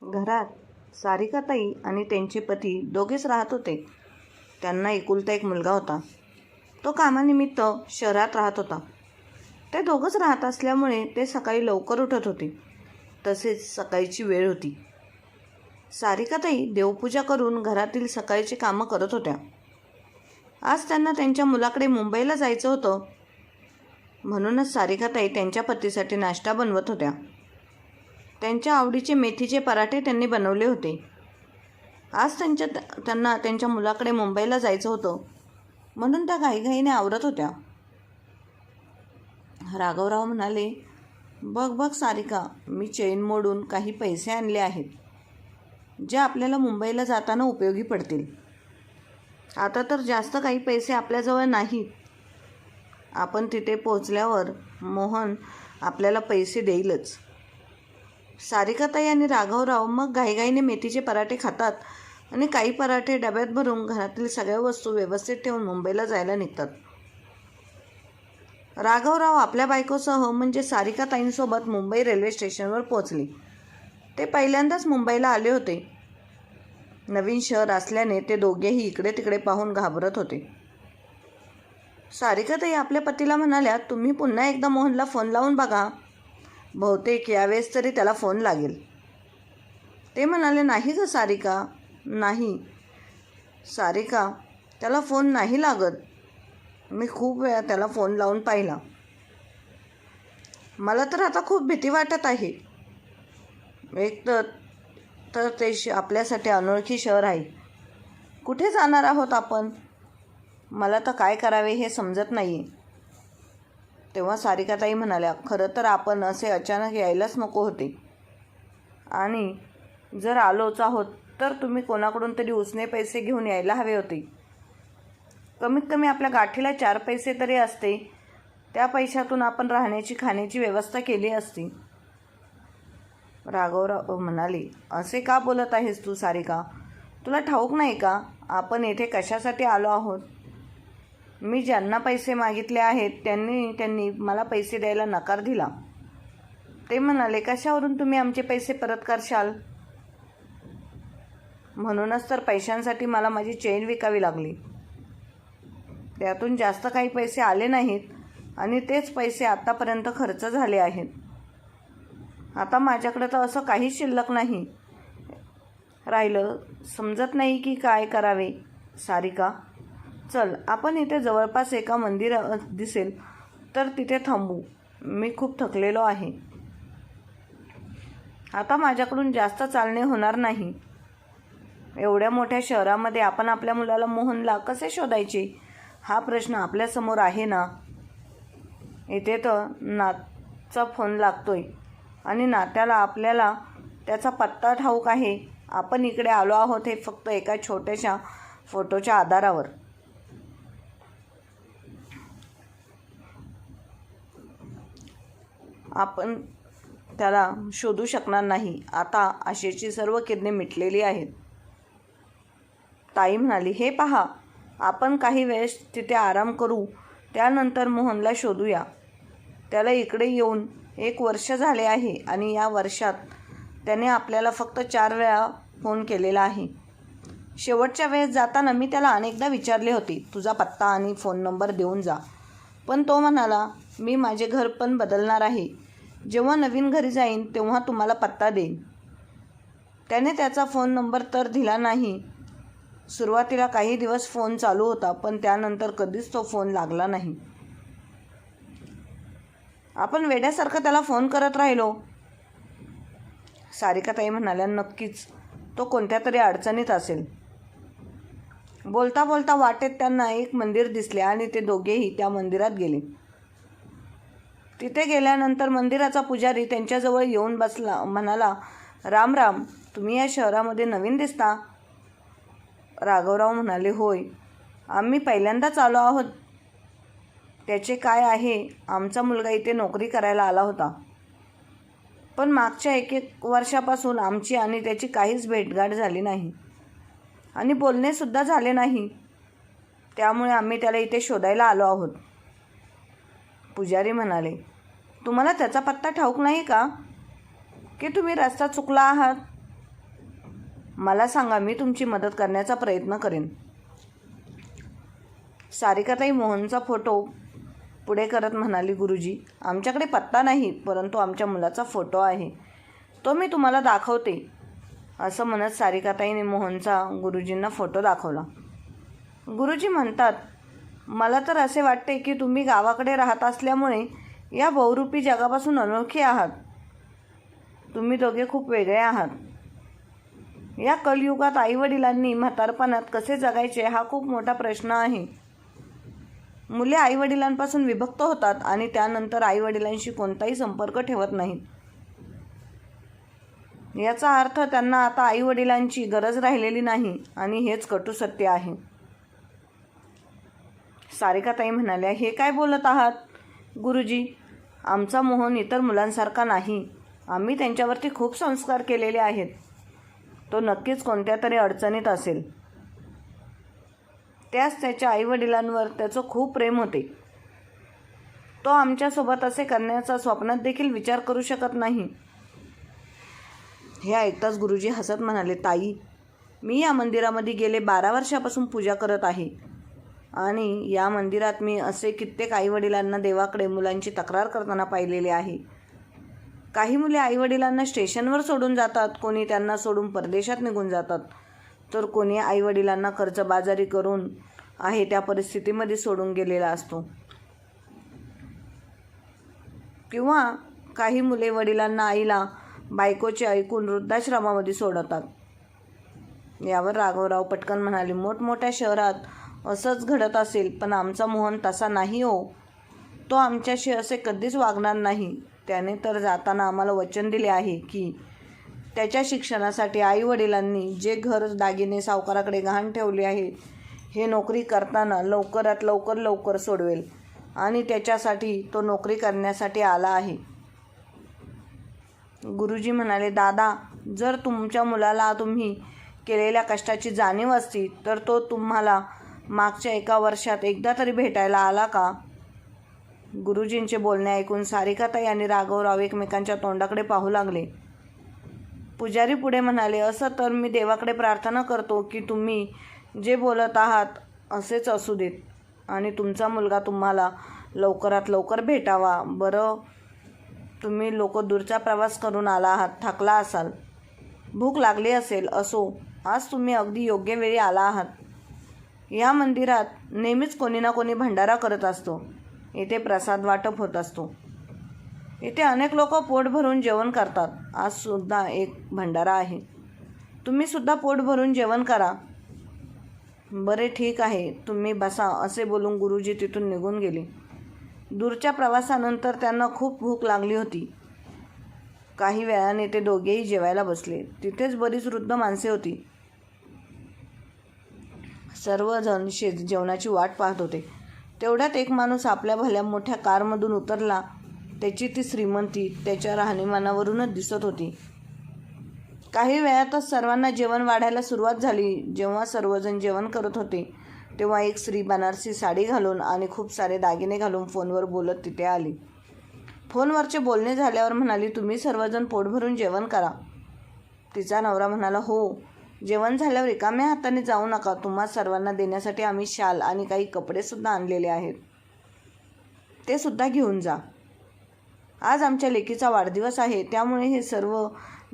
घरात सारिकाताई आणि त्यांचे पती दोघेच राहत होते. त्यांना एकुलता एक मुलगा होता. तो कामानिमित्त शहरात राहत होता. ते दोघंच राहत असल्यामुळे ते सकाळी लवकर उठत होते. तसेच सकाळची वेळ होती. सारिकाताई देवपूजा करून घरातील सकाळची कामं करत होत्या. आज त्यांना त्यांच्या मुलाकडे मुंबईला जायचं होतं. म्हणूनच सारिकाताई त्यांच्या पतीसाठी नाश्ता बनवत होत्या. त्यांच्या आवडीचे मेथीचे पराठे त्यांनी बनवले होते. आज त्यांना त्यांच्या मुलाकडे मुंबईला जायचं होतं, म्हणून त्या घाईघाईने आवरत होत्या. राघवराव म्हणाले, बघ बघ सारिका, मी चैन मोडून काही पैसे आणले आहेत, जे आपल्याला मुंबईला जाताना उपयोगी पडतील. आता तर जास्त काही पैसे आपल्याजवळ नाहीत. आपण तिथे पोहोचल्यावर मोहन आपल्याला पैसे देईलच. सारिकाताई आणि राघवराव मग घाईघाईने मेथीचे पराठे खातात आणि काही पराठे डब्यात भरून घरातील सगळ्या वस्तू व्यवस्थित ठेवून मुंबईला जायला निघतात. राघवराव आपल्या बायकोसह म्हणजे सारिकाताईंसोबत मुंबई रेल्वे स्टेशनवर पोहोचले. ते पहिल्यांदाच मुंबईला आले होते. नवीन शहर असल्याने ते दोघेही इकडे तिकडे पाहून घाबरत होते. सारिकाताई आपल्या पतीला म्हणाल्या, तुम्ही पुन्हा एकदा मोहनला फोन लावून बघा. बहुतेक यावेळेस तरी त्याला फोन लागेल. ते म्हणाले, नाही ग सारिका, नाही. सारिका, त्याला फोन नाही लागत. मी खूप वेळा त्याला फोन लावून पाहिला. मला तर आता खूप भीती वाटत आहे. एक तर ते आपल्यासाठी अनोळखी शहर आहे. कुठे जाणार आहोत आपण? मला तर काय करावे हे समजत नाही. तेव्हा सारिकाताई म्हणाल्या, खरं तर आपण असे अचानक यायलाच नको होते. आणि जर आलोच आहोत तर तुम्ही कोणाकडून तरी उसने पैसे घेऊन यायला हवे होते. कमीत कमी आपल्या गाठीला 4 पैसे तरी असते. त्या पैशातून आपण राहण्याची खाण्याची व्यवस्था केली असती. राघवराव म्हणाले, असे का बोलत आहेस तू सारिका? तुला ठाऊक नाही का आपण येथे कशासाठी आलो आहोत? मी ज्यांना पैसे मागितले आहेत त्यांनी मला पैसे द्यायला नकार दिला. ते म्हणाले, कशावरून तुम्ही आमचे पैसे परत करशाल? म्हणूनच तर पैशांसाठी मला माझी चैन विकावी लागली. त्यातून जास्त काही पैसे आले नाहीत आणि तेच पैसे आत्तापर्यंत खर्च झाले आहेत. आता माझ्याकडे तर असं काहीच शिल्लक नाही राहिलं. समजत नाही की काय करावे. सारिका, चल आपण इथे जवळपास एका मंदिर दिसेल तर तिथे थांबू. मी खूप थकलेलो आहे. आता माझ्याकडून जास्त चालणे होणार नाही. एवढ्या मोठ्या शहरामध्ये आपण आपल्या मुलाला मोहनला कसे शोधायचे हा प्रश्न आपल्यासमोर आहे ना. इथे तर नातचा फोन लागतोय आणि नात्याला आपल्याला त्याचा पत्ता ठाऊक आहे. आपण इकडे आलो आहोत हे फक्त एका छोट्याशा फोटोच्या आधारावर. आपण त्याला शोधू शकणार नाही. आता आशेची सर्व किरणे मिटलेली आहेत. ताई म्हणाली, हे पहा, आपण काही वेळेस तिथे आराम करू. त्यानंतर मोहनला शोधूया. त्याला इकडे येऊन 1 वर्ष झाले आहे आणि या वर्षात त्याने आपल्याला फक्त 4 वेळा फोन केलेला आहे. शेवटच्या वेळेस जाताना मी त्याला अनेकदा विचारले होते, तुझा पत्ता आणि फोन नंबर देऊन जा. पण तो म्हणाला, मी माझे घर पण बदलणार आहे. जेव्हा नवीन घरी जाईन तेव्हा तुम्हाला पत्ता देईन. त्याने त्याचा फोन नंबर तर दिला नाही. सुरुवातीला काही दिवस फोन चालू होता, पण त्यानंतर कधीच तो फोन लागला नाही. आपण वेड्यासारखं त्याला फोन करत राहिलो. सारिकाताई म्हणाल्या, नक्कीच तो कोणत्या तरी अडचणीत असेल. बोलता बोलता वाटेत त्यांना एक मंदिर दिसले आणि ते दोघेही त्या मंदिरात गेले. तिथे गेल्यानंतर मंदिराचा पुजारी त्यांच्याजवळ येऊन बसला. म्हणाला, राम राम, तुम्ही या शहरामध्ये नवीन दिसता. राघवराव म्हणाले, होय, आम्ही पहिल्यांदाच आलो आहोत. त्याचे काय आहे, आमचा मुलगा इथे नोकरी करायला आला होता. पण मागच्या 1 वर्षापासून आमची आणि त्याची काहीच भेटगाठ झाली नाही आणि बोलणेसुद्धा झाले नाही. त्यामुळे आम्ही त्याला इथे शोधायला आलो आहोत. पुजारी म्हणाले, तुम्हाला त्याचा पत्ता ठाऊक नाही का? की तुम्ही रस्ता चुकला आहात? मला सांगा, मी तुमची मदत करण्याचा प्रयत्न करेन. सारिकाताई मोहनचा फोटो पुढे करत म्हणाली, गुरुजी, आमच्याकडे पत्ता नाही, परंतु आमच्या मुलाचा फोटो आहे, तो मी तुम्हाला दाखवते. असं म्हणत सारिकाताईने मोहनचा गुरुजींना फोटो दाखवला. गुरुजी म्हणतात, मला तर असे वाटते की तुम्ही गावाकडे राहत असल्यामुळे या बहुरूपी जगापासून अनोळखी आहात. तुम्ही दोघे खूप वेगळे आहात. या कलियुगात आईवडिलांनी म्हातारपणात कसे जगायचे हा खूप मोठा प्रश्न आहे. मुले आईवडिलांपासून विभक्त होतात आणि त्यानंतर आईवडिलांशी कोणताही संपर्क ठेवत नाहीत. याचा अर्थ त्यांना आता आईवडिलांची गरज राहिलेली नाही आणि हेच कटू सत्य आहे. सारिकाताई म्हणाल्या, हे काय बोलत आहात गुरुजी? आमचा मोहन इतर मुलांसारखा नाही. आम्ही त्यांच्यावरती खूप संस्कार केलेले आहेत. तो नक्कीच कोणत्या तरी अडचणीत असेल. त्यास त्याच्या आईवडिलांवर त्याचं खूप प्रेम होते. तो आमच्यासोबत असे करण्याचा स्वप्नात देखील विचार करू शकत नाही. हे ऐकताच गुरुजी हसत म्हणाले, ताई, मी या मंदिरामध्ये गेले 12 वर्षापासून पूजा करत आहे आणि या मंदिरात मी असे कित्येक आईवडिलांना देवाकडे मुलांची तक्रार करताना पाहिलेले आहे. काही मुले आईवडिलांना स्टेशनवर सोडून जातात, कोणी त्यांना सोडून परदेशात निघून जातात, तर कोणी आईवडिलांना कर्जबाजारी करून आहे त्या परिस्थितीमध्ये सोडून गेलेला असतो. किंवा काही मुले वडिलांना आईला बायकोचे ऐकून वृद्धाश्रमामध्ये सोडवतात. यावर राघवराव पटकन म्हणाले, मोठमोठ्या शहरात असंच घडत असेल, पण आमचा मोहन तसा नाही हो. तो आमच्याशी असे कधीच वागणार नाही. त्याने तर जाताना आम्हाला वचन दिले आहे की त्याच्या शिक्षणासाठी आईवडिलांनी जे घर दागिने सावकाराकडे गहाण ठेवले आहे हे नोकरी करताना लवकरात लवकर सोडवेल आणि त्याच्यासाठी तो नोकरी करण्यासाठी आला आहे. गुरुजी म्हणाले, दादा, जर तुमच्या मुलाला तुम्ही केलेल्या कष्टाची जाणीव असती तर तो तुम्हाला मागच्या 1 वर्षात एकदा तरी भेटायला आला का? गुरुजींचे बोलणे ऐकून सारिकाताई आणि राघवराव एकमेकांच्या तोंडाकडे पाहू लागले. पुजारी पुढे म्हणाले, असं तर मी देवाकडे प्रार्थना करतो की तुम्ही जे बोलत आहात असेच असू देत आणि तुमचा मुलगा तुम्हाला लवकरात लवकर भेटावा. बरं, तुम्ही लोक दूरचा प्रवास करून आला आहात, थकला असाल, भूक लागली असेल. असो, आज तुम्ही अगदी योग्य वेळी आला आहात. या मंदिरात नेहमीच कोणी ना कोणी भंडारा करत असतो. येथे प्रसाद वाटप होत असतो. इथे अनेक लोक पोट भरून जेवण करतात. आज सुद्धा एक भंडारा आहे. तुम्ही सुद्धा पोट भरून जेवण करा. बरे, ठीक आहे, तुम्ही बसा, असे बोलून गुरुजी तिथून निघून गेले. दूरच्या प्रवासानंतर त्यांना खूप भूक लागली होती. काही वेळाने ते दोघेही जेवायला बसले. तिथेच बरीच वृद्ध माणसे होती. सर्वजण जेवणाची वाट पाहत होते. तेवढ्यात एक माणूस आपल्या भल्या मोठ्या कारमधून उतरला. त्याची ती श्रीमंती त्याच्या राहणीमानावरूनच दिसत होती. काही वेळातच सर्वांना जेवण वाढायला सुरुवात झाली. जेव्हा सर्वजण जेवण करत होते तेव्हा एक स्त्री बनारसी साडी घालून आणि खूप सारे दागिने घालून फोनवर बोलत तिथे आली. फोनवरचे बोलणे झाल्यावर म्हणाली, तुम्ही सर्वजण पोट भरून जेवण करा. तिचा नवरा म्हणाला, हो, जेवण झाल्यावर रिकाम्या हाताने जाऊ नका. तुम्हा सर्वांना देण्यासाठी आम्ही शाल आणि काही कपडेसुद्धा आणलेले आहेत, ते सुद्धा घेऊन जा. आज आमच्या लेकीचा वाढदिवस आहे, त्यामुळे हे सर्व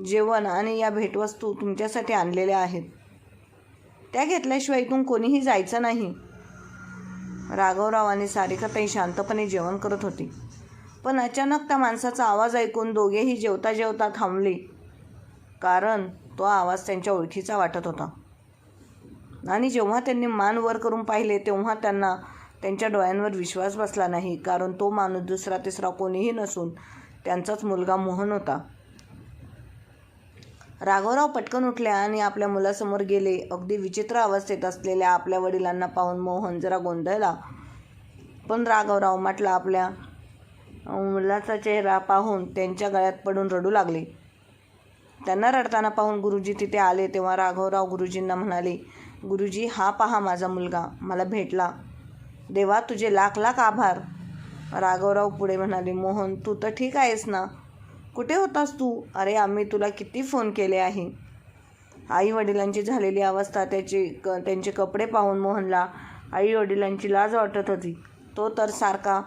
जेवण आणि या भेटवस्तू तुमच्यासाठी आणलेल्या आहेत. त्या घेतल्याशिवाय इथून कोणीही जायचं नाही. राघवराव आणि सारिकाताई शांतपणे जेवण करत होते. पण अचानक त्या माणसाचा आवाज ऐकून दोघेही जेवता जेवता थांबले, कारण तो आवाज त्यांच्या ओळखीचा वाटत होता. आणि जेव्हा त्यांनी मान वर करून पाहिले तेव्हा त्यांना त्यांच्या डोळ्यांवर विश्वास बसला नाही, कारण तो माणूस दुसरा तिसरा कोणीही नसून त्यांचाच मुलगा मोहन होता. राघवराव पटकन उठले आणि आपल्या मुलासमोर गेले. अगदी विचित्र अवस्थेत असलेल्या आपल्या वडिलांना पाहून मोहन जरा गोंधळला, पण राघवराव म्हटला आपल्या मुलाचा चेहरा पाहून त्यांच्या गळ्यात पडून रडू लागले. त्यांना रडताना पाहून गुरुजी तिथे आले. तेव्हा राघवराव गुरुजींना म्हणाले, गुरुजी, हा पहा माझा मुलगा मला भेटला. देवा, तुझे लाख लाख आभार. राघवराव पुढे म्हणाले, मोहन, तू तर ठीक आहेस ना? कुठे होतास तू? अरे, आम्ही तुला किती फोन केले आहे. आई वडिलांची झालेली अवस्था, त्यांचे कपडे पाहून मोहनला आई वडिलांची लाज वाटत होती. तो तर सारखा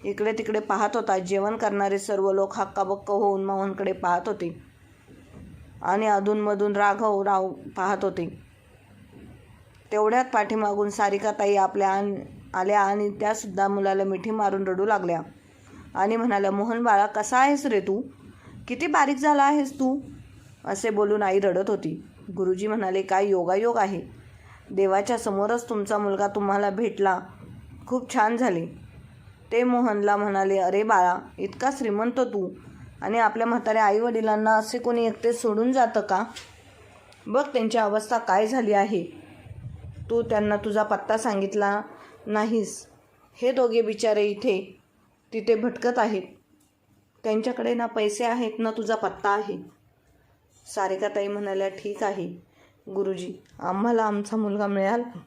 इकडे तिकडे पाहत होता. जेवण करणारे सर्व लोक हक्काबक्क होऊन मोहनकडे पाहत होते आणि अधूनमधून राघवराव पाहत होते. तेवढ्यात पाठीमागून सारिकाताई आल्या आणि त्यासुद्धा मुलाला मिठी मारून रडू लागल्या आणि म्हणाल्या, मोहन बाळा, कसा आहेस रे तू? किती बारीक झाला आहेस तू? असे बोलून आई रडत होती. गुरुजी म्हणाले, काय योगायोग आहे. देवाच्या समोरच तुमचा मुलगा तुम्हाला भेटला. खूप छान झाले. ते मोहनला म्हणाले, अरे बाळा, इतका श्रीमंत तू आणि आपल्या म्हाताऱ्या आई वडिलांना असे कोणी एकटे सोडून जातं का? बघ त्यांची अवस्था काय झाली आहे. तू त्यांना तुझा पत्ता सांगितला नाहीस. हे दोघे बिचारे इथे तिथे भटकत आहेत. त्यांच्याकडे ना पैसे आहेत ना तुझा पत्ता आहे. सारिकाताई म्हणाल्या, ठीक आहे गुरुजी, आम्हाला आमचा मुलगा मिळाला.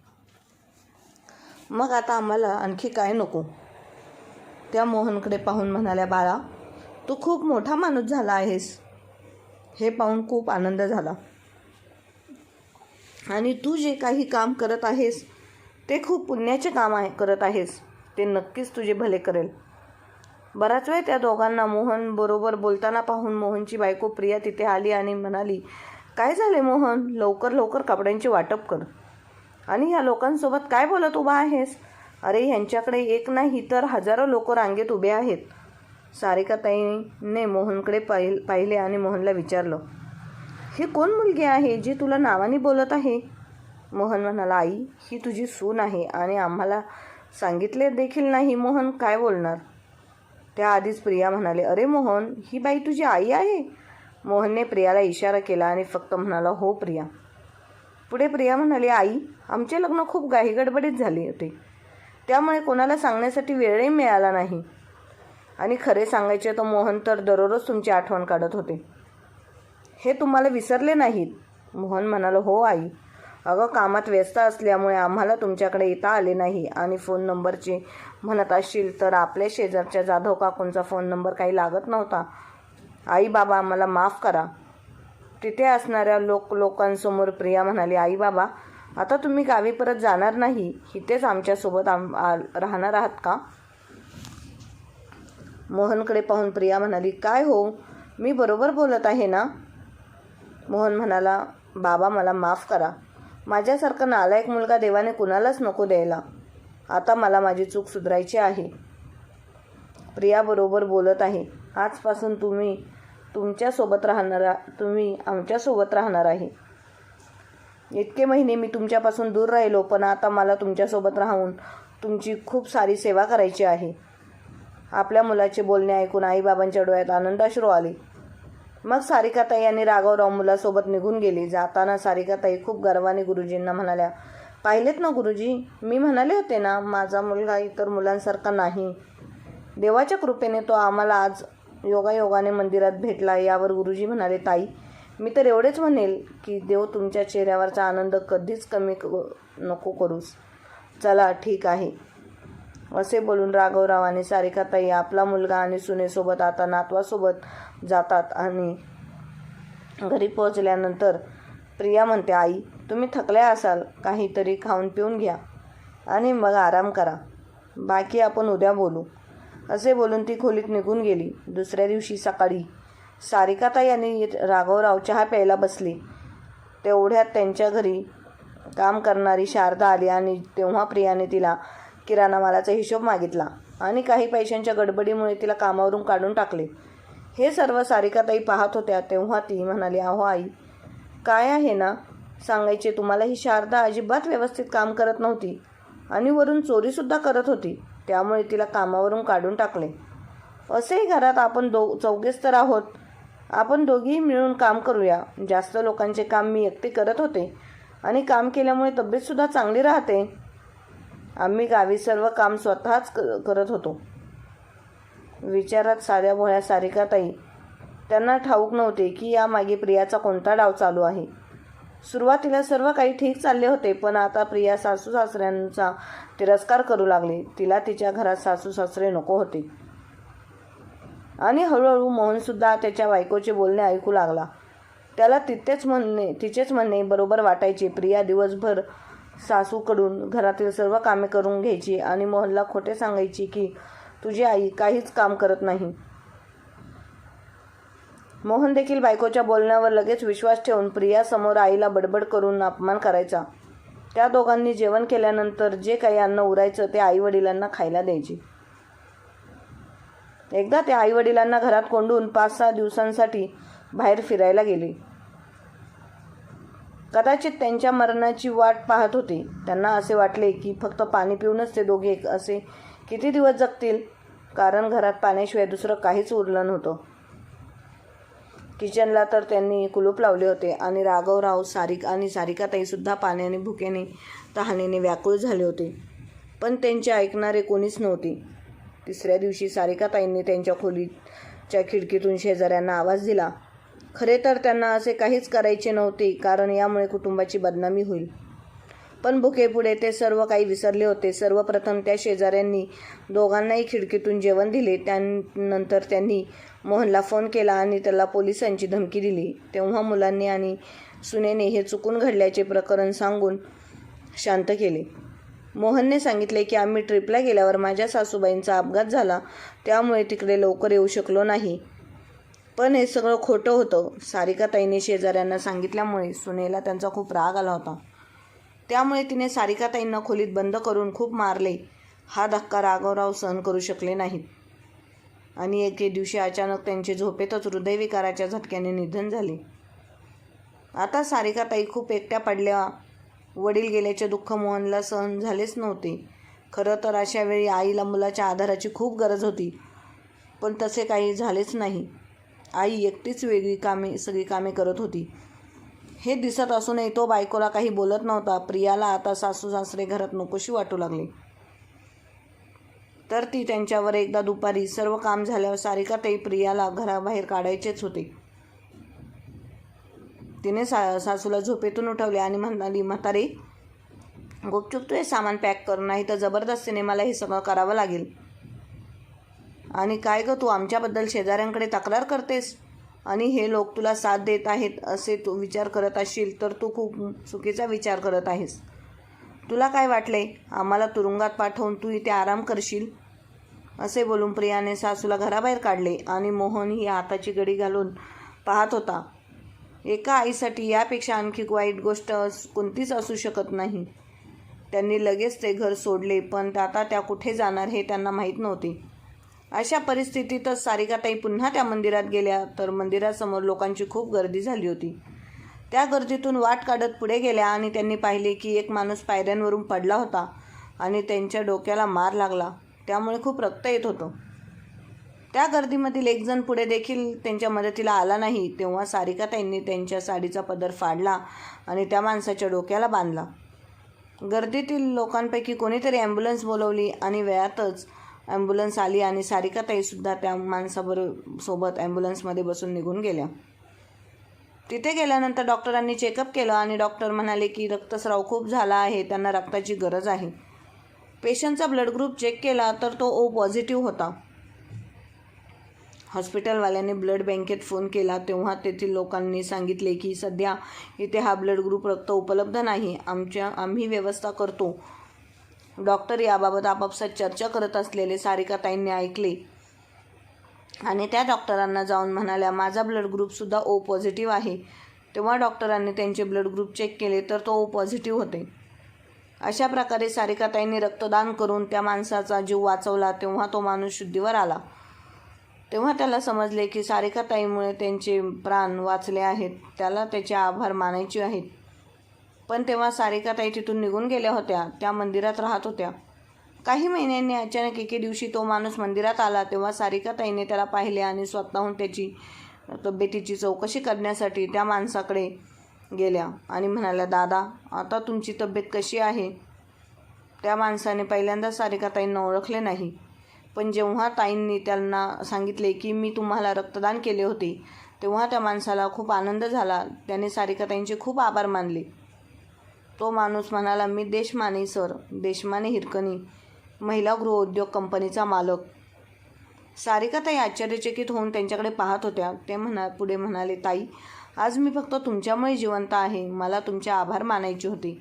मग आता आम्हाला आणखी काय नको. त्या मोहनकडे पाहून म्हणाल्या, बाळा, तू खूप मोठा माणूस झाला आहेस. हे पाहून खूप आनंद झाला. आणि तू जे काही काम करत आहेस ते खूप पुण्याचे काम करत आहेस. ते नक्कीच तुझे भले करेल. बराच वेळ त्या दोघांना मोहन बरोबर बोलताना पाहून मोहनची बायको प्रिया तिथे आली आणि म्हणाली, काय झाले मोहन? लवकर लवकर कपड्यांचे वाटप कर. आणि ह्या लोकांसोबत काय बोलत उभा आहेस? अरे, ह्यांच्याकडे एक नाही तर हजारो लोक रांगेत उभे आहेत. सारिकाताईने मोहनकडे पाहिले आणि मोहनला विचारलं, ही कोण मुलगी आहे जी तुला नावाने बोलत आहे? मोहन म्हणाला, आई, ही तुझी सून आहे आणि आम्हाला सांगितले देखील नाही. मोहन काय बोलणार? त्याआधीच प्रिया म्हणाले, अरे मोहन, ही बाई तुझी आई आहे? मोहनने प्रियाला इशारा केला आणि फक्त म्हणाला, हो प्रिया. पुढे प्रिया म्हणाली, आई, आमचे लग्न खूप घाईगडबडीत झाले होते. त्यामुळे कोणाला सांगण्यासाठी वेळही मिळाला नाही. आणि खरे सांगायचे तर मोहन तर दररोज तुमची आठवण काढत होते. हे तुम्हाला विसरले नाहीत? मोहन म्हणाला, हो आई. अगं, कामात व्यस्त असल्यामुळे आम्हाला तुमच्याकडे येता आले नाही. आणि फोन नंबरचे म्हणत असशील तर आपल्या शेजारच्या जाधव काकूंचा फोन नंबर काही लागत नव्हता. आई बाबा, मला माफ करा. तिथे असणाऱ्या लोकांसमोर प्रिया म्हणाली, आई बाबा, आता तुम्ही गावी परत जाणार नाही, इथेच आमच्यासोबत राहणार आहात का? मोहनकडे पाहून प्रिया म्हणाली, काय हो, मी बरोबर बोलत आहे ना? मोहन म्हणाला, बाबा, मला माफ करा. माझ्यासारखा नालायक मुलगा देवाने कुणालाच नको द्यायला. आता मला माझी चूक सुधारायची आहे. प्रिया बरोबर बोलत आहे. आजपासून तुम्ही आमच्यासोबत राहणार आहे. इतके महिने मी तुमच्यापासून दूर राहिलो, पण आता मला तुमच्यासोबत राहून तुमची खूप सारी सेवा करायची आहे. आपल्या मुलाचे बोलणे ऐकून आईबाबांच्या डोळ्यात आनंदाश्रू आले. मग सारिकाताई आणि राघवराव मुलासोबत निघून गेले. जाताना सारिकाताई खूप गर्वाने गुरुजींना म्हणाल्या, पाहिलेत ना गुरुजी, मी म्हणाले होते ना, माझा मुलगा इतर मुलांसारखा नाही. देवाच्या कृपेने तो आम्हाला आज योगायोगाने मंदिरात भेटला. यावर गुरुजी म्हणाले, ताई, मी तर एवढेच म्हणेल की देव तुमच्या चेहऱ्यावरचा आनंद कधीच कमी नको करूस. चला, ठीक आहे. असे बोलून राघवराव आणि सारिकाताई आपला मुलगा आणि सुनेसोबत आता नातवासोबत जातात. आणि घरी पोहोचल्यानंतर प्रिया म्हणते, आई, तुम्ही थकल्या असाल, काहीतरी खाऊन पिऊन घ्या आणि मग आराम करा. बाकी आपण उद्या बोलू. असे बोलून ती खोलीत निघून गेली. दुसऱ्या दिवशी सकाळी सारिकाताई आणि राघवराव चहा प्यायला बसले. तेवढ्यात त्यांच्या घरी काम करणारी शारदा आली आणि तेव्हा प्रियाने तिला किराणा मालाचा हिशोब मागितला आणि काही पैशांच्या गडबडीमुळे तिला कामावरून काढून टाकले. हे सर्व सारिकाताई पाहत होत्या. तेव्हा ती म्हणाली, अहो आई, काय आहे ना सांगायचे तुम्हाला, ही शारदा अजिबात व्यवस्थित काम करत नव्हती आणि वरून चोरीसुद्धा करत होती. त्यामुळे तिला कामावरून काढून टाकले. असेही घरात आपण चौघेच तर आहोत. आपण दोघीही मिळून काम करूया. जास्त लोकांचे काम मी एकटी करत होते आणि काम केल्यामुळे तब्येतसुद्धा चांगली राहते. आम्ही गावी सर्व काम स्वतःच करत होतो. विचारात साध्या भोळ्या सारिकाताई, त्यांना ठाऊक नव्हते की यामागे प्रियाचा कोणता डाव चालू आहे. सुरुवातीला सर्व काही ठीक चालले होते, पण आता प्रिया सासू सासऱ्यांचा तिरस्कार करू लागली. तिला तिच्या घरात सासू सासरे नको होते. आणि हळूहळू मोहनसुद्धा त्याच्या बायकोचे बोलणे ऐकू लागला. त्याला तिचेच म्हणणे बरोबर वाटायचे. प्रिया दिवसभर सासूकडून घरातील सर्व कामे करून घ्यायची आणि मोहनला खोटे सांगायची की तुझी आई काहीच काम करत नाही. मोहन देखील बायकोच्या बोलण्यावर लगेच विश्वास ठेवून प्रियासमोर आईला बडबड करून अपमान करायचा. त्या दोघांनी जेवण केल्यानंतर जे काही अन्न उरायचं ते आईवडिलांना खायला द्यायचे. एकदा ते आईवडिलांना घरात कोंडून 5-6 दिवसांसाठी बाहेर फिरायला गेले. कदाचित त्यांच्या मरणाची वाट पाहत होते. त्यांना असे वाटले की फक्त पाणी पिऊनच ते दोघे असे किती दिवस जगतील, कारण घरात पाण्याशिवाय दुसरं काहीच उरलं नव्हतं. किचनला तर त्यांनी कुलूप लावले होते आणि राघवराव, सारिकाताईसुद्धा पाण्याने, भुकेने, तहानेने व्याकुळ झाले होते. पण त्यांचे ऐकणारे कोणीच नव्हते. तिसऱ्या दिवशी सारिकाताईंनी त्यांच्या खोलीच्या खिडकीतून शेजाऱ्यांना आवाज दिला. खरे तर त्यांना असे काहीच करायचे नव्हते, कारण यामुळे कुटुंबाची बदनामी होईल. पण भुकेपुढे ते सर्व काही विसरले होते. सर्वप्रथम त्या शेजाऱ्यांनी दोघांनाही खिडकीतून जेवण दिले. त्यानंतर त्यांनी मोहनला फोन केला आणि त्याला पोलिसांची धमकी दिली. तेव्हा मुलांनी आणि सुनेने हे चुकून घडल्याचे प्रकरण सांगून शांत केले. मोहनने सांगितले की आम्ही ट्रिपला गेल्यावर माझ्या सासूबाईंचा अपघात झाला, त्यामुळे तिकडे लवकर येऊ शकलो नाही. पण हे सगळं खोटं होतं. सारिकाताईने शेजाऱ्यांना सांगितल्यामुळे सुनेला त्यांचा खूप राग आला होता. त्यामुळे तिने सारिकाताईंना खोलीत बंद करून खूप मारले. हा धक्का राघवराव सहन करू शकले नाहीत आणि एके दिवशी अचानक त्यांचे झोपेतच हृदयविकाराच्या झटक्याने निधन झाले. आता सारिकाताई खूप एकट्या पडल्या. वडील गेल्याचे दुःख मोहनला सहन झालेच नव्हते. खरं तर अशा वेळी आईला मुलाच्या आधाराची खूप गरज होती, पण तसे काही झालेच नाही. आई एकटीच सगळी कामे करत होती. हे दिसत असूनही तो बायकोला काही बोलत नव्हता. प्रियाला आता सासू सासरे घरात नकोशी वाटू लागले. तर ती त्यांच्यावर एकदा दुपारी सर्व काम झाल्यावर सारिकाताई प्रियाला घराबाहेर काढायचेच होते. तिने सासूला झोपेतून उठवले आणि म्हणाली, म्हातारे, गुपचूप तू हे सामान पॅक कर, नाही तर जबरदस्तीने मला हे सगळं करावं लागेल. आणि काय गं, तू आमच्याबद्दल शेजाऱ्यांकडे तक्रार करतेस आणि हे लोक तुला साथ देत आहेत असे तू विचार करत असशील तर तू खूप चुकीचा विचार करत आहेस. तुला काय वाटले, आम्हाला तुरुंगात पाठवून तू इथे आराम करशील? असे बोलून प्रियाने सासूला घराबाहेर काढले आणि मोहन ही हाताची घडी घालून पाहत होता. एका आईसाठी यापेक्षा आणखी वाईट गोष्ट कोणतीच असू शकत नाही. त्यांनी लगेच ते घर सोडले, पण आता त्या कुठे जाणार हे त्यांना माहीत नव्हते. अशा परिस्थितीतच सारिकाताई पुन्हा त्या मंदिरात गेल्या, तर मंदिरासमोर लोकांची खूप गर्दी झाली होती. त्या गर्दीतून वाट काढत पुढे गेल्या आणि त्यांनी पाहिले की एक माणूस पायऱ्यांवरून पडला होता आणि त्यांच्या डोक्याला मार लागला, त्यामुळे खूप रक्त येत होतं. त्या गर्दीमधील एक जण पुढे देखील त्यांच्या मदतीला आला नाही. तेव्हा सारिकाताईंनी त्यांच्या साडीचा पदर फाडला आणि त्या माणसाच्या डोक्याला बांधला. गर्दीतील लोकांपैकी कोणीतरी ॲम्ब्युलन्स बोलवली आणि वेळातच ॲम्ब्युलन्स आली आणि सारिकाताईसुद्धा त्या माणसाबरोबर ॲम्ब्युलन्समध्ये बसून निघून गेल्या. तिथे गेल्यानंतर डॉक्टरांनी चेकअप केलं आणि डॉक्टर म्हणाले की रक्तस्राव खूप झाला आहे, त्यांना रक्ताची गरज आहे. पेशंटचा ब्लड ग्रुप चेक केला तर तो O पॉझिटिव्ह होता. हॉस्पिटलवाल्यांनी ब्लड बँकेत फोन केला तेव्हा तेथील लोकांनी सांगितले की सध्या इथे हा ब्लड ग्रुप रक्त उपलब्ध नाही, आम्ही व्यवस्था करतो. डॉक्टर याबाबत आपापसात चर्चा करत असलेले सारिकाताईंनी ऐकले आणि त्या डॉक्टरांना जाऊन म्हणाल्या, माझा ब्लड ग्रुपसुद्धा O पॉझिटिव्ह आहे. तेव्हा डॉक्टरांनी त्यांचे ब्लड ग्रुप चेक केले तर तो O पॉझिटिव्ह होते. अशा प्रकारे सारिकाताईंनी रक्तदान करून त्या माणसाचा जीव वाचवला. तेव्हा तो माणूस शुद्धीवर आला. तेव्हा त्याला समजले की सारिकाताईंमुळे त्यांचे प्राण वाचले आहेत, त्याला त्याचे आभार मानायचे आहेत. पण तेव्हा सारिकाताई तिथून निघून गेल्या होत्या. त्या मंदिरात राहत होत्या. काही महिन्यांनी अचानक एके दिवशी तो माणूस मंदिरात आला. तेव्हा सारिकाताईने त्याला पाहिले आणि स्वतःहून त्याची तब्येतीची चौकशी करण्यासाठी त्या माणसाकडे गेल्या आणि म्हणाल्या, दादा, आता तुमची तब्येत कशी आहे? त्या माणसाने पहिल्यांदा सारिकाताईंना ओळखले नाही, पण जेव्हा ताईंनी त्यांना सांगितले की मी तुम्हाला रक्तदान केले होते, तेव्हा त्या माणसाला खूप आनंद झाला. त्याने सारिकाताईंचे खूप आभार मानले. तो माणूस म्हणाला, मी देशमाने सर, देशमाने हिरकणी, महिला गृहोद्योग कंपनीचा मालक. सारिकाताई आश्चर्यचकित होऊन त्यांच्याकडे पाहत होत्या. ते पुढे म्हणाले, ताई, आज मी फक्त तुमच्यामुळे जिवंत आहे. मला तुमचे आभार मानायचे होते.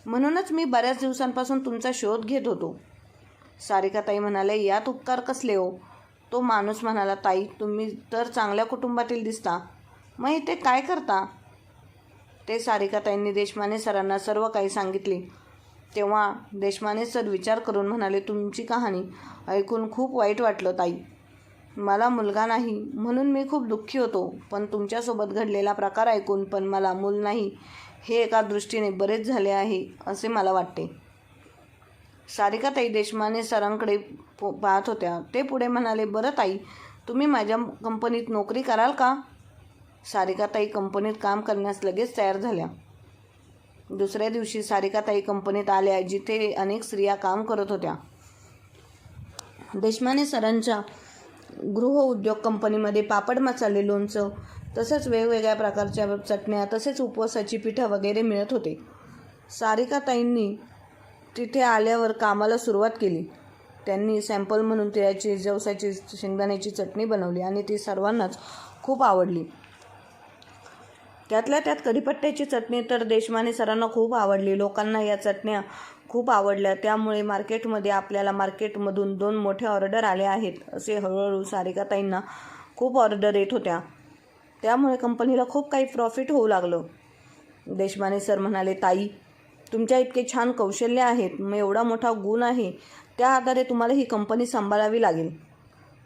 म्हणूनच मी बऱ्याच दिवसांपासून तुमचा शोध घेत होतो. सारिकाताई म्हणाले, यात उपकार कसले हो? तो माणूस म्हणाला, ताई तुम्ही तर चांगल्या कुटुंबातील दिसता. मग इथे काय करता? ते सारिकाताईंनी देशमाने सरांना सर्व काही सांगितले. तेव्हा देशमाने सर विचार करून म्हणाले, तुमची कहाणी ऐकून खूप वाईट वाटलं ताई. मला मुलगा नाही म्हणून मी खूप दुःखी होतो. पण तुमच्यासोबत घडलेला प्रकार ऐकून पण मला मूल नाही हे एका दृष्टीने बरेच झाले आहे असे मला वाटते. सारिकाताई देशमाने सरांकडे पाहत होत्या. ते पुढे म्हणाले, बरं ताई, तुम्ही माझ्या कंपनीत नोकरी कराल का? सारिकाताई कंपनीत काम करण्यास लगेच तयार झाल्या. दुसऱ्या दिवशी सारिकाताई कंपनीत आल्या, जिथे अनेक स्त्रिया काम करत होत्या. देशमाने सरांच्या गृहउद्योग कंपनीमध्ये पापड, मसाले, लोणचं तसेच वेगवेगळ्या प्रकारच्या चटण्या तसेच उपवासाची पिठं वगैरे मिळत होते. सारिकाताईंनी तिथे आल्यावर कामाला सुरुवात केली. त्यांनी सॅम्पल म्हणून तिळाची, जवसाची, शेंगदाण्याची चटणी बनवली आणि ती सर्वांनाच खूप आवडली. त्यातल्या त्यात कढीपत्त्याची चटणी तर देशमाने सरांना खूप आवडली. लोकांना या चटण्या खूप आवडल्या. त्यामुळे आपल्याला मार्केटमधून 2 मोठ्या ऑर्डर आल्या आहेत. असे हळूहळू सारिकाताईंना खूप ऑर्डर येत होत्या. त्यामुळे कंपनीला खूप काही प्रॉफिट होऊ लागलं. देशमाने सर म्हणाले, ताई तुमच्या इतके छान कौशल्य आहेत, मग एवढा मोठा गुण आहे, त्या आधारे तुम्हाला ही कंपनी सांभाळावी लागेल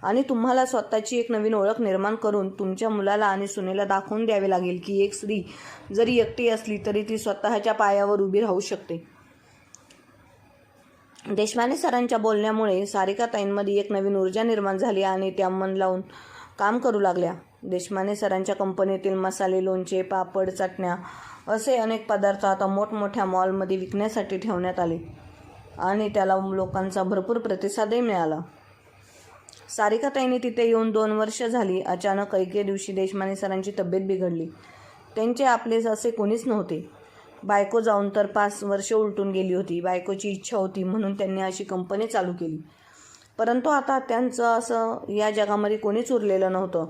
आणि तुम्हाला स्वतःची एक नवीन ओळख निर्माण करून तुमच्या मुलाला आणि सुनेला दाखवून द्यावे लागेल की एक स्त्री जरी एकटी असली तरी ती स्वतःच्या पायावर उभी राहू शकते. देशमाने सरांच्या बोलण्यामुळे सारिकाताईंमध्ये एक नवीन ऊर्जा निर्माण झाली आणि त्या मन लावून काम करू लागल्या. देशमाने सरांच्या कंपनीतील मसाले, लोणचे, पापड, चटण्या असे अनेक पदार्थ आता मोठमोठ्या मॉलमध्ये विकण्यासाठी ठेवण्यात आले आणि त्याला लोकांचा भरपूर प्रतिसादही मिळाला. सारिकाताईंनी तिथे येऊन 2 वर्ष झाली. अचानक एके दिवशी देशमाने सरांची तब्येत बिघडली. त्यांचे आपले असे कोणीच नव्हते. बायको जाऊन तर 5 वर्ष उलटून गेली होती. बायकोची इच्छा होती म्हणून त्यांनी अशी कंपनी चालू केली. परंतु आता त्यांचं असं या जगामध्ये कोणीच उरलेलं नव्हतं.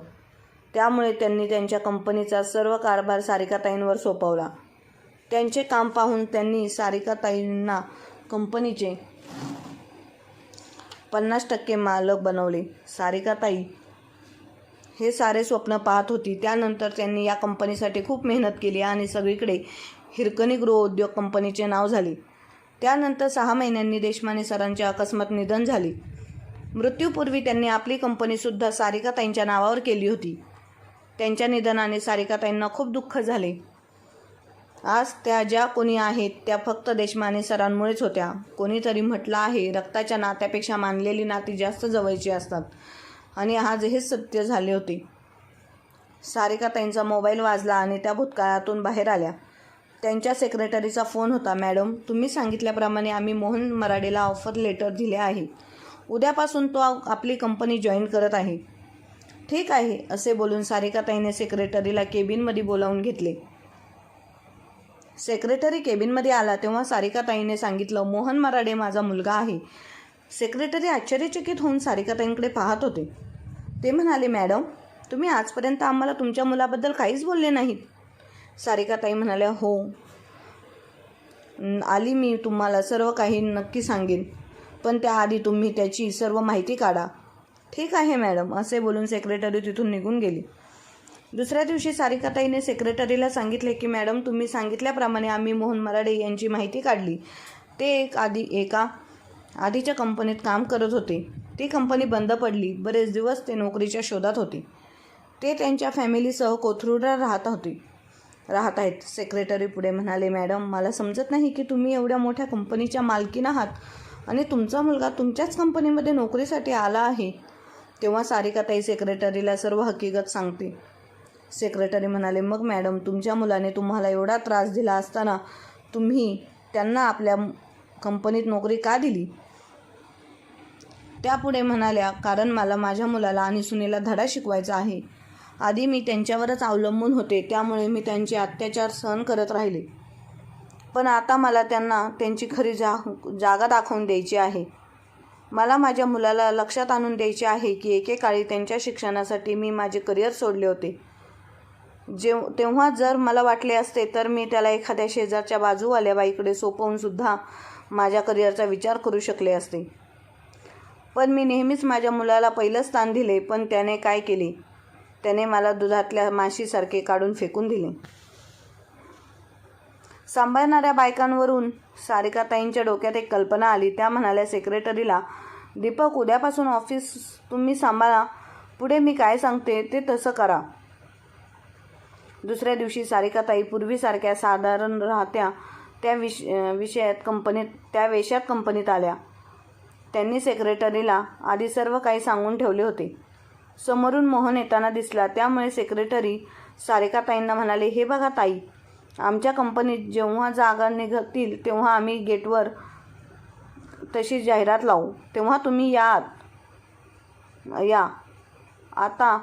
त्यामुळे त्यांनी त्यांच्या कंपनीचा सर्व कारभार सारिकाताईंवर सोपवला. त्यांचे काम पाहून त्यांनी सारिकाताईंना कंपनीचे 50% मालक बनवले. सारिकाताई हे सारे स्वप्न पाहत होती. त्यानंतर त्यांनी या कंपनीसाठी खूप मेहनत केली आणि सगळीकडे हिरकणी गृहउद्योग कंपनीचे नाव झाले. त्यानंतर 6 महिन्यांनी देशमाने सरांचे अकस्मात निधन झाले. मृत्यूपूर्वी त्यांनी आपली कंपनीसुद्धा सारिकाताईंच्या नावावर केली होती. त्यांच्या निधनाने सारिकाताईंना खूप दुःख झाले. आज त्या ज्या कोणी आहेत त्या फक्त देशमाने सरांमुळेच होत्या. कोणीतरी म्हटलं आहे, रक्ताच्या नात्यापेक्षा मानलेली नाती जास्त जवळची असतात आणि आज हेच सत्य झाले होते. सारिकाताईंचा मोबाईल वाजला आणि त्या भूतकाळातून बाहेर आल्या. त्यांच्या सेक्रेटरीचा फोन होता. मॅडम, तुम्ही सांगितल्याप्रमाणे आम्ही मोहन मराडेला ऑफर लेटर दिले आहे. उद्यापासून तो आपली कंपनी जॉईन करत आहे. ठीक आहे असे बोलून सारिकाताईने सेक्रेटरीला केबिनमध्ये बोलावून घेतले. सेक्रेटरी केबिनमध्ये आला तेव्हा सारिकाताईने सांगितलं, मोहन मराडे माझा मुलगा आहे. सेक्रेटरी आश्चर्यचकित होऊन सारिकाताईंकडे पाहत होते. ते म्हणाले, मॅडम तुम्ही आजपर्यंत आम्हाला तुमच्या मुलाबद्दल काहीच बोलले नाहीत. सारिकाताई म्हणाल्या, हो आली, मी तुम्हाला सर्व काही नक्की सांगेन, पण त्याआधी तुम्ही त्याची सर्व माहिती काढा. ठीक आहे मॅडम असे बोलून सेक्रेटरी तिथून निघून गेली. दुसऱ्या दिवशी सारिकाताईने सेक्रेटरीला सांगितले की मॅडम तुम्ही सांगितल्याप्रमाणे आम्ही मोहन मराडे यांची माहिती काढली. ते एका आधीच्या कंपनीत काम करत होते. ती कंपनी बंद पडली. बरेच दिवस ते नोकरीच्या शोधात होते. ते त्यांच्या फॅमिलीसह कोथरूडला राहत आहेत. सेक्रेटरी पुढे म्हणाले, मॅडम मला समजत नाही की तुम्ही एवढ्या मोठ्या कंपनीच्या मालकीण आहात आणि तुमचा मुलगा तुमच्याच कंपनीमध्ये नोकरीसाठी आला आहे. तेव्हा सारिकाताई सेक्रेटरीला सर्व हकीकत सांगते. सेक्रेटरी म्हणाले, मग मॅडम तुमच्या मुलाने तुम्हाला एवढा त्रास दिला असताना तुम्ही त्यांना आपल्या कंपनीत नोकरी का दिली? त्यापुढे म्हणाल्या, कारण मला माझ्या मुलाला आणि सुनेला धडा शिकवायचा आहे. आधी मी त्यांच्यावरच अवलंबून होते, त्यामुळे मी त्यांचे अत्याचार सहन करत राहिले. पण आता मला त्यांना त्यांची खरी जागा दाखवून द्यायची आहे. मला माझ्या मुलाला लक्षात आणून द्यायचे आहे की एकेकाळी त्यांच्या शिक्षणासाठी मी माझे करिअर सोडले होते. तेव्हा जर मला वाटले असते तर मी त्याला एखाद्या शेजारच्या बाजूवाल्या बाईकडे सोपवून सुद्धा माझ्या करिअरचा विचार करू शकले असते. पण मी नेहमीच माझ्या मुलाला पहिलं स्थान दिले. पण त्याने काय केले? त्याने मला दुधातल्या माशीसारखे काढून फेकून दिले. सांभाळणाऱ्या बायकांवरून सारिकाताईंच्या डोक्यात एक कल्पना आली. त्या म्हणाल्या सेक्रेटरीला, दीपक, उद्यापासून ऑफिस तुम्ही सांभाळा. पुढे मी काय सांगते ते तसं करा. दुसऱ्या दिवशी सारिकाताई पूर्वीसारख्या साधारण राहत्या त्या वेश्यात कंपनीत आल्या. त्यांनी सेक्रेटरीला आधी सर्व काही सांगून ठेवले होते. समोरून मोहन येताना दिसला. त्यामुळे सेक्रेटरी सारिकाताईंना म्हणाले, हे बघा ताई, आमच्या कंपनीत जेव्हा जागा निघतील तेव्हा आम्ही गेटवर तशी जाहिरात लावू. तेव्हा तुम्ही या. आता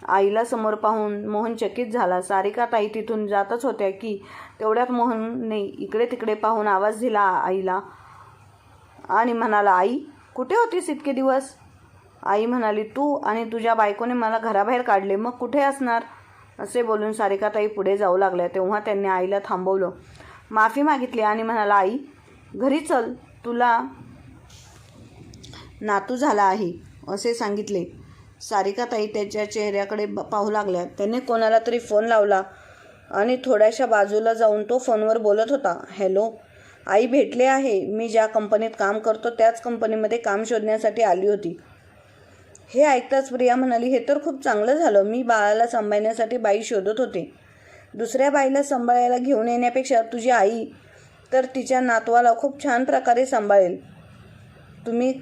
आईला समोर पाहून मोहन चकित झाला. सारिकाताई तिथून जातच होत्या की तेवढ्यात मोहनने इकडे तिकडे पाहून आवाज दिला आईला आणि म्हणाला, आई, कुठे होतीस इतके दिवस? आई म्हणाली, तू आणि तुझ्या बायकोने मला घराबाहेर काढले, मग कुठे असणार? असे बोलून सारिकाताई पुढे जाऊ लागल्या. तेव्हा त्यांनी आईला थांबवलं, माफी मागितली आणि म्हणाला, आई, घरी चल, तुला नातू झाला आहे असे सांगितले. सारिकाताई त्याच्या चेहऱ्याकडे पाहू लागल्या. त्याने कोणाला तरी फोन लावला आणि थोड्याशा बाजूला जाऊन तो फोनवर बोलत होता. हॅलो आई, भेटले आहे. मी ज्या कंपनीत काम करतो त्याच कंपनीमध्ये काम शोधण्यासाठी आली होती. हे ऐकताच प्रिया म्हणाली, हे तर खूप चांगलं झालं. मी बाळाला सांभाळण्यासाठी बाई शोधत होते. दुसऱ्या बाईला सांभाळायला घेऊन येण्यापेक्षा तुझी आई तर तिच्या नातवाला खूप छान प्रकारे सांभाळेल. तुम्ही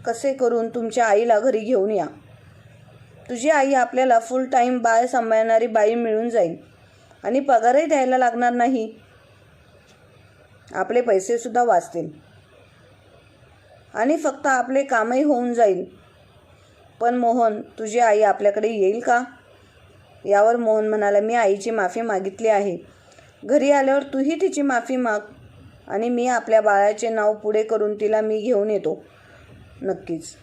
कसे करून तुमच्या आईला घरी घेऊन या. तुझी आई आपल्याला फुल टाईम बाळ सांभाळणारी बाई मिळून जाईल आणि पगारही द्यायला लागणार नाही. आपले पैसेसुद्धा वाचतील आणि फक्त आपले कामही होऊन जाईल. पण मोहन, तुझी आई आपल्याकडे येईल का? यावर मोहन म्हणाला, मी आईची माफी मागितली आहे. घरी आल्यावर तूही तिची माफी माग आणि मी आपल्या बाळाचे नाव पुढे करून तिला मी घेऊन येतो. नक्कीच.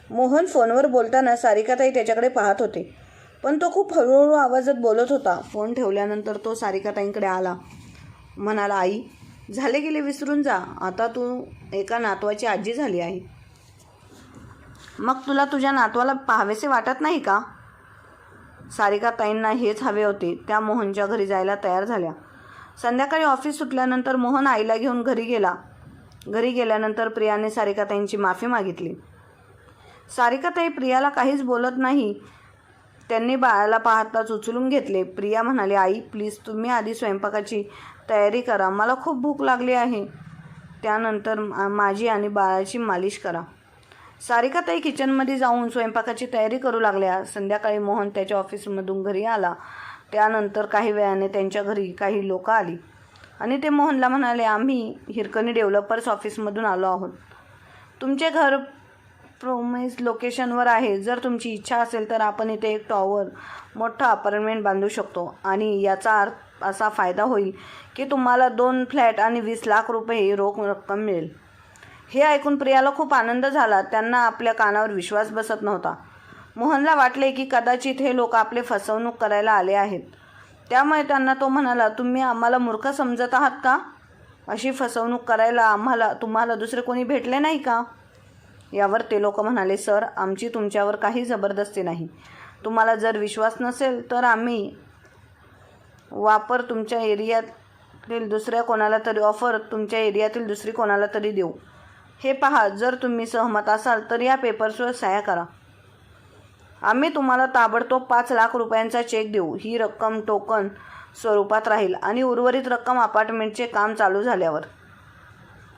मोहन फोनवर बोलताना सारिकाताई त्याच्याकडे पाहत होते, पण तो खूप हळूहळू आवाजात बोलत होता. फोन ठेवल्यानंतर तो सारिकाताईंकडे आला. म्हणाला, आई, झाले गेले विसरून जा. आता तू एका नातवाची आजी झाली आहे. मग तुला तुझ्या नातवाला पाहावेसे वाटत नाही का? सारिकाताईंना हेच हवे होते. त्या मोहनच्या घरी जायला तयार झाल्या. संध्याकाळी ऑफिस सुटल्यानंतर मोहन आईला घेऊन घरी गेला. घरी गेल्यानंतर प्रियाने सारिकाताईंची माफी मागितली. सारिकाताई प्रियाला काहीच बोलत नाही. त्यांनी बाळाला पाहताच उचलून घेतले. प्रिया म्हणाली, आई, प्लीज तुम्ही आधी स्वयंपाकाची तयारी करा. मला खूप भूक लागली आहे. त्यानंतर माझी आणि बाळाची मालिश करा. सारिकाताई किचनमध्ये जाऊन स्वयंपाकाची तयारी करू लागल्या. संध्याकाळी मोहन त्याच्या ऑफिसमधून घरी आला. त्यानंतर काही वेळाने त्यांच्या घरी काही लोक आली आणि ते मोहनला म्हणाले, आम्ही हिरकणी डेव्हलपर्स ऑफिसमधून आलो आहोत. तुमचे घर प्रोमिस लोकेशनवर आहे. जर तुमची इच्छा असेल तर आपण इथे एक टॉवर मोठा अपार्टमेंट बांधू शकतो आणि याचा असा फायदा होईल की तुम्हाला 2 फ्लॅट आणि 20 लाख रुपये रोख रक्कम मिळेल. हे ऐकून प्रियाला खूप आनंद झाला. त्यांना आपल्या कानावर विश्वास बसत नव्हता. मोहनला वाटले की कदाचित हे लोक आपले फसवणूक करायला आले आहेत. त्यामुळे त्यांना तो म्हणाला, तुम्ही आम्हाला मूर्ख समजत आहात का? अशी फसवणूक करायला तुम्हाला दुसरे कोणी भेटले नाही का? यावर ते लोक म्हणाले, सर, आमची तुमच्यावर काही जबरदस्ती नाही. तुम्हाला जर विश्वास नसेल तर आम्ही तुमच्या एरियातील दुसरी कोणाला तरी देऊ. हे पहा, जर तुम्ही सहमत असाल तर या पेपर्सवर सह्या करा. आम्ही तुम्हाला ताबडतोब 5 लाख रुपयांचा चेक देऊ. ही रक्कम टोकन स्वरूपात राहील आणि उर्वरित रक्कम अपार्टमेंटचे काम चालू झाल्यावर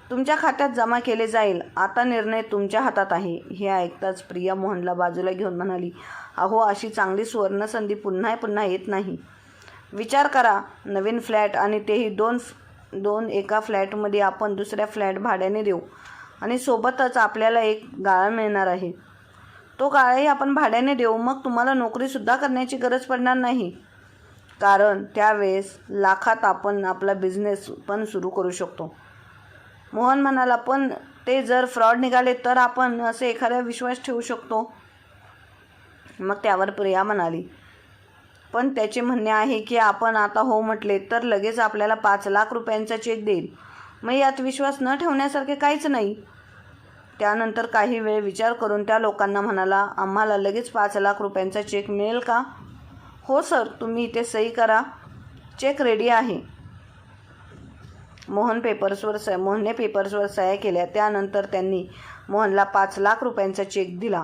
तुमच्या खात्यात जमा केले जाईल. आता निर्णय तुमच्या हातात आहे. हे ऐकताच प्रिया मोहनला बाजूला घेऊन म्हणाली, अहो, अशी चांगली सुवर्णसंधी पुन्हा पुन्हा येत नाही. विचार करा, नवीन फ्लॅट आणि तेही दोन एका फ्लॅटमध्ये आपण दुसऱ्या फ्लॅट भाड्याने देऊ आणि सोबतच आपल्याला एक गाळा मिळणार आहे. तो गाळाही आपण भाड्याने देऊ. मग तुम्हाला नोकरीसुद्धा करण्याची गरज पडणार नाही, कारण त्यावेळेस लाखात आपण आपला बिझनेस पण सुरू करू शकतो. मोहन म्हणाला, पण ते जर फ्रॉड निघाले तर आपण असे एखादा विश्वास ठेवू शकतो. मग त्यावर प्रिया म्हणाली, पण त्याचे म्हणणे आहे की आपण आता हो म्हटले तर लगेच आपल्याला 5 लाख रुपयांचा चेक देईल. मग यात विश्वास न ठेवण्यासारखे काहीच नाही. त्यानंतर काही वेळ विचार करून त्या लोकांना म्हणाला, आम्हाला लगेच 5 लाख रुपयांचा चेक मिळेल का? हो सर, तुम्ही इथे सही करा, चेक रेडी आहे. मोहनने पेपर्सवर सह्या केल्या. त्यानंतर त्यांनी मोहनला 5 लाख रुपयांचा चेक दिला.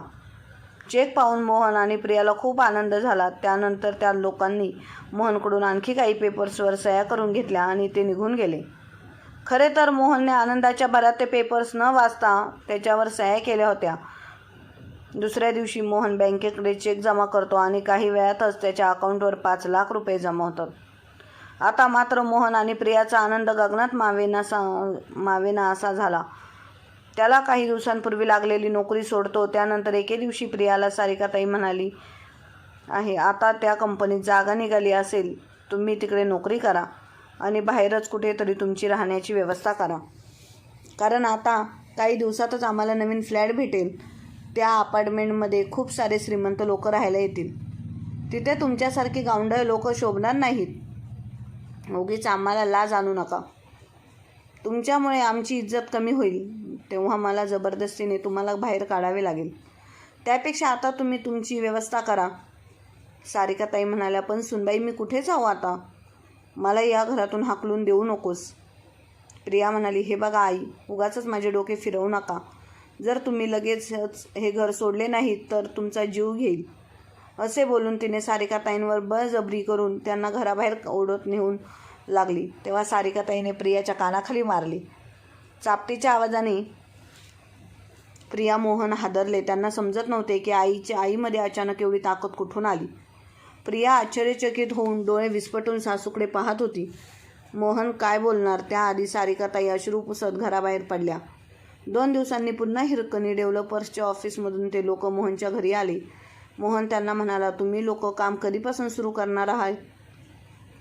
चेक पाहून मोहन आणि प्रियाला खूप आनंद झाला. त्यानंतर त्या लोकांनी मोहनकडून आणखी काही पेपर्सवर सह्या करून घेतल्या आणि ते निघून गेले. खरे तर मोहनने आनंदाच्या भरात ते पेपर्स न वाचता त्याच्यावर सह्या केल्या होत्या. दुसऱ्या दिवशी मोहन बँकेकडे चेक जमा करतो आणि काही वेळातच त्याच्या अकाउंटवर 5 लाख रुपये जमा होतात. आता मात्र मोहन आणि प्रियाचा आनंद गगनात मावेना असा झाला. त्याला काही दिवसांपूर्वी लागलेली नोकरी सोडतो. त्यानंतर एके दिवशी प्रियाला सारिकाताई म्हणाली आहे, आता त्या कंपनीत जागा निघाली असेल, तुम्ही तिकडे नोकरी करा आणि बाहेरच कुठेतरी तुमची राहण्याची व्यवस्था करा. कारण आता काही दिवसातच आम्हाला नवीन फ्लॅट भेटेल. त्या अपार्टमेंटमध्ये खूप सारे श्रीमंत लोक राहायला येतील. तिथे तुमच्यासारखी गावंढळ लोक शोभणार नाहीत. उगीच आम्हाला लाज आणू नका. तुमच्यामुळे आमची इज्जत कमी होईल. तेव्हा मला जबरदस्तीने तुम्हाला बाहेर काढावे लागेल. त्यापेक्षा आता तुम्ही तुमची व्यवस्था करा. सारिकाताई म्हणाल्या, पण सुनबाई, मी कुठे जाऊ आता? मला या घरातून हाकलून देऊ नकोस. प्रिया म्हणाली, हे बघा आई, उगाचच माझे डोके फिरवू नका. जर तुम्ही लगेचच हे घर सोडले नाहीत तर तुमचा जीव घेईल. असे बोलून तिने सारिकाताईंवर बळजबरी करून त्यांना घराबाहेर ओढत नेऊन लागली. तेव्हा सारिकाताईने प्रियाच्या कानाखाली मारली. चापटीच्या आवाजाने प्रिया मोहन हादरले. त्यांना समजत नव्हते की आईमध्ये अचानक एवढी ताकद कुठून आली. प्रिया आश्चर्यचकित होऊन डोळे विस्फटून सासूकडे पाहत होती. मोहन काय बोलणार त्याआधी सारिकाताई अश्रू पुसत घराबाहेर पडल्या. 2 दिवसांनी पुन्हा हिरकणी डेव्हलपर्सच्या ऑफिसमधून ते लोक मोहनच्या घरी आले. मोहन त्यांना म्हणाला, तुम्ही लोक काम कधीपासून सुरू करणार आहात?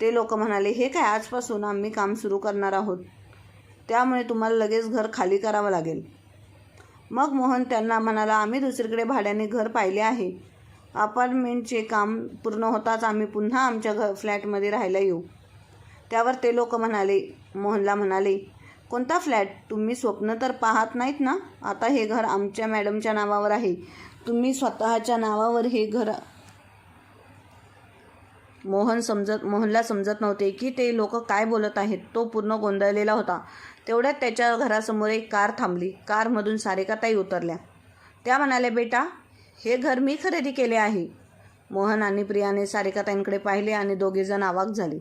ते लोक म्हणाले, हे काय, आजपासून आम्ही काम सुरू करणार आहोत. त्यामुळे तुम्हाला लगेच घर खाली करावं लागेल. मग मोहन त्यांना म्हणाला, आम्ही दुसरीकडे भाड्याने घर पाहिले आहे. अपार्टमेंटचे काम पूर्ण होताच आम्ही पुन्हा आमच्या फ्लॅटमध्ये राहायला येऊ. त्यावर ते लोक मोहनला म्हणाले, कोणता फ्लॅट? तुम्ही स्वप्न तर पाहत नाहीत ना? आता हे घर आमच्या मॅडमच्या नावावर आहे. तुम्ही स्वतःच्या नावावर हे घर. मोहनला समजत नव्हते की ते लोक काय बोलत आहेत. तो पूर्ण गोंधळलेला होता. तेवढ्यात त्याच्या घरासमोर एक कार थांबली. कारमधून सारिकाताई उतरल्या. त्या म्हणाल्या, बेटा, हे घर मी खरेदी केले आहे. मोहन आणि प्रियाने सारिकाताईंकडे पाहिले आणि दोघेजण अवाक झाले.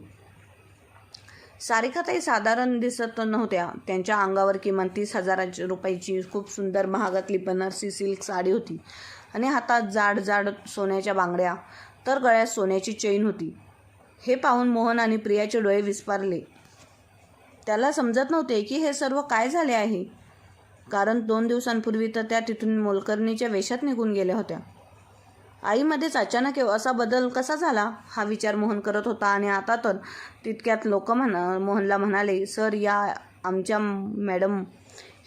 सारिकाताई साधारण दिसत नव्हत्या. त्यांच्या अंगावर किमान 30,000 रुपयाची खूप सुंदर महागातली बनारसी सिल्क साडी होती आणि हातात जाड जाड सोन्याच्या बांगड्या, तर गळ्यात सोन्याची चेन होती. हे पाहून मोहन आणि प्रियाचे डोळे विस्फारले. त्याला समजत नव्हते की हे सर्व काय झाले आहे. कारण 2 दिवसांपूर्वी तर त्या तिथून मोलकरणीच्या वेशात निघून गेल्या होत्या. आईमध्येच अचानक असा बदल कसा झाला हा विचार मोहन करत होता. आणि आता तर तितक्यात लोक मोहनला म्हणाले, सर, या आमच्या मॅडम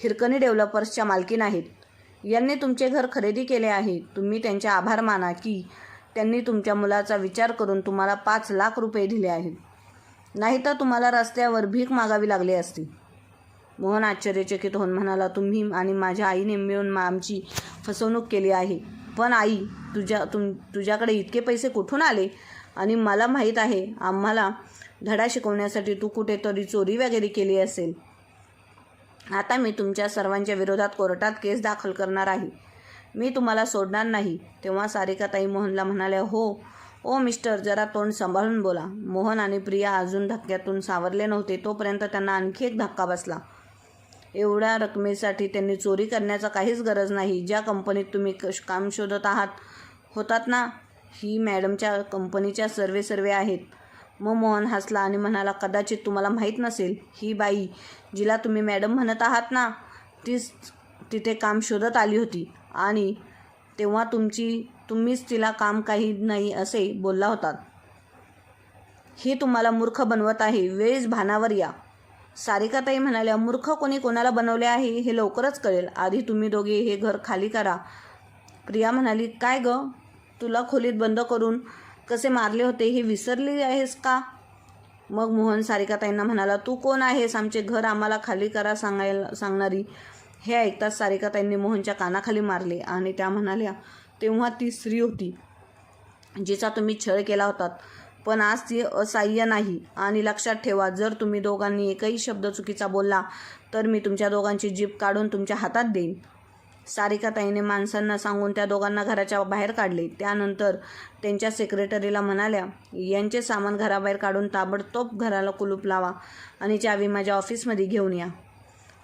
हिरकणी डेव्हलपर्सच्या मालकीण आहेत. यांनी तुमचे घर खरेदी केले आहे. तुम्ही त्यांचे आभार माना की त्यांनी तुमच्या मुलाचा विचार करून तुम्हाला 5 लाख रुपये दिले आहेत. नाहीतर तुम्हाला रस्त्यावर भीक मागावी लागली असती. मोहन आश्चर्यचकित होऊन म्हणाला, तुम्ही आणि माझ्या आईने मिळून आमची फसवणूक केली आहे. पण आई, तुझ्याकडे इतके पैसे कुठून आले? आणि मला माहीत आहे, आम्हाला धडा शिकवण्यासाठी तू कुठेतरी चोरी वगैरे केली असेल. आता मी तुमच्या सर्वांच्या विरोधात कोर्टात केस दाखल करणार आहे. मी तुम्हाला सोडणार नाही. तेव्हा सारिकाताई मोहनला म्हणाल्या, ओ मिस्टर, जरा तोंड सांभाळून बोला. मोहन आणि प्रिया अजून धक्क्यातून सावरले नव्हते तोपर्यंत त्यांना आणखी एक धक्का बसला. एवढ्या रकमेसाठी त्यांनी चोरी करण्याचा काहीच गरज नाही. ज्या कंपनीत तुम्ही काम शोधत होतात ना, ही मॅडमच्या कंपनीच्या सर्वे आहेत. मग मोहन हसला आणि म्हणाला, कदाचित तुम्हाला माहीत नसेल, ही बाई जिला तुम्ही मॅडम म्हणत आहात ना, तीच तिथे काम शोधत आली होती आणि तेव्हा तुम्हीच तिला काम काही नाही असे बोलला होतात. ही तुम्हाला मूर्ख बनवत आहे. वेळीच भानावर या. सारिकाताई म्हणाल्या, मूर्ख कोणी कोणाला बनवले आहे हे लवकरच कळेल. आधी तुम्ही दोघे हे घर खाली करा. प्रिया म्हणाली, काय ग, तुला खोलीत बंद करून कसे मारले होते हे विसरली आहेस का? मग मोहन सारिकाताईंना म्हणाला, तू कोण आहेस आमचे घर आम्हाला खाली करा सांगणारी? हे ऐकताच सारिकाताईंनी मोहनच्या कानाखाली मारले आणि त्या म्हणाल्या, तेव्हा ती स्त्री होती जिचा तुम्ही छळ केला होतात, पण आज ती असहाय्य नाही. आणि लक्षात ठेवा, जर तुम्ही दोघांनी एकही शब्द चुकीचा बोलला तर मी तुमच्या दोघांची जीभ काढून तुमच्या हातात देईन. सारिकाताईने माणसांना सांगून त्या दोघांना घराच्या बाहेर काढले. त्यानंतर त्यांच्या सेक्रेटरीला म्हणाल्या, यांचे सामान घराबाहेर काढून ताबडतोब घराला कुलूप लावा आणि चावी माझ्या ऑफिसमध्ये घेऊन या.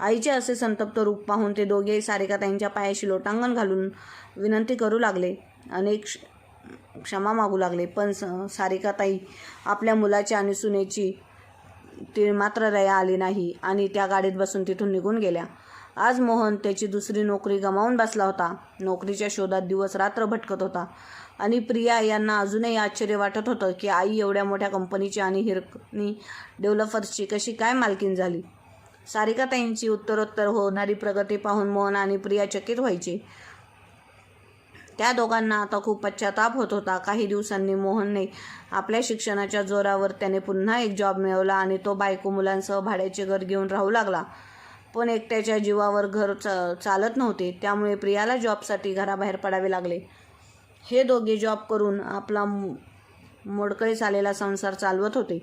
आईचे असे संतप्त रूप पाहून ते दोघेही सारिकाताईंच्या पायाशी लोटांगण घालून विनंती करू लागले, अनेक क्षमा मागू लागले. पण सारिकाताई आपल्या मुलाची आणि सुनेची ती मात्र दया आली नाही आणि त्या गाडीत बसून तिथून निघून गेल्या. आज मोहन त्याची दुसरी नोकरी गमावून बसला होता. नोकरीच्या शोधात दिवस रात्र भटकत होता आणि प्रिया यांना अजूनही आश्चर्य वाटत होतं की आई एवढ्या मोठ्या कंपनीची आणि हिरकणी डेव्हलपर्सची कशी काय मालकीन झाली. सारिकाताईंची उत्तरोत्तर होणारी प्रगती पाहून मोहन आणि प्रिया चकित व्हायचे. त्या दोघांना आता खूप पश्चाताप होत होता. काही दिवसांनी मोहनने आपल्या शिक्षणाच्या जोरावर त्याने पुन्हा एक जॉब मिळवला आणि तो बायको मुलांसह भाड्याचे घर घेऊन राहू लागला. पण एकट्याच्या जीवावर घर चालत नव्हते, त्यामुळे प्रियाला जॉबसाठी घराबाहेर पडावे लागले. हे दोघे जॉब करून आपला मोडकळीस आलेला संसार चालवत होते.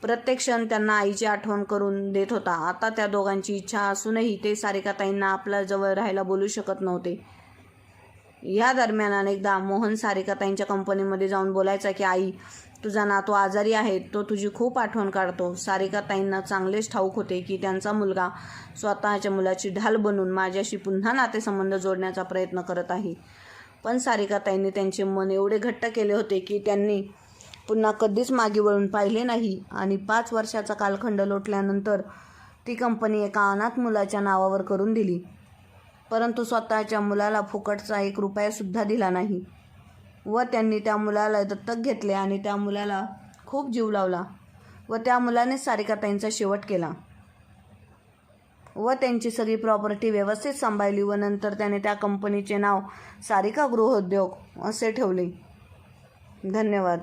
प्रत्येक क्षण त्यांना आईची आठवण करून देत होता. आता त्या दोघांची इच्छा असूनही ते सारिकाताईंना आपल्या जवळ राहायला बोलू शकत नव्हते. या दरम्यान अनेकदा मोहन सारिकाताईंच्या कंपनीमध्ये जाऊन बोलायचा की आई, तुझा नातू आजारी आहे, तो तुझी खूप आठवण काढतो. सारिकाताईंना चांगलेच ठाऊक होते की त्यांचा मुलगा स्वतःच्या मुलाची ढाल बनून माझ्याशी पुन्हा नातेसंबंध जोडण्याचा प्रयत्न करत आहे. पण सारिकाताईंनी त्यांचे मन एवढे घट्ट केले होते की त्यांनी पुन्हा कधीच मागे वळून पाहिले नाही. आणि 5 वर्षाचा कालखंड लोटल्यानंतर ती कंपनी एका अनाथ मुलाच्या नावावर करून दिली. परंतु स्वतःच्या मुलाला फुकटचा 1 रुपयासुद्धा दिला नाही व त्यांनी त्या मुलाला दत्तक घेतले आणि त्या मुलाला खूप जीव लावला व त्या मुलाने सारिकाताईंचा शेवट केला व त्यांची सगळी प्रॉपर्टी व्यवस्थित सांभाळली व नंतर त्याने त्या कंपनीचे नाव सारिका गृहोद्योग असे ठेवले. धन्यवाद.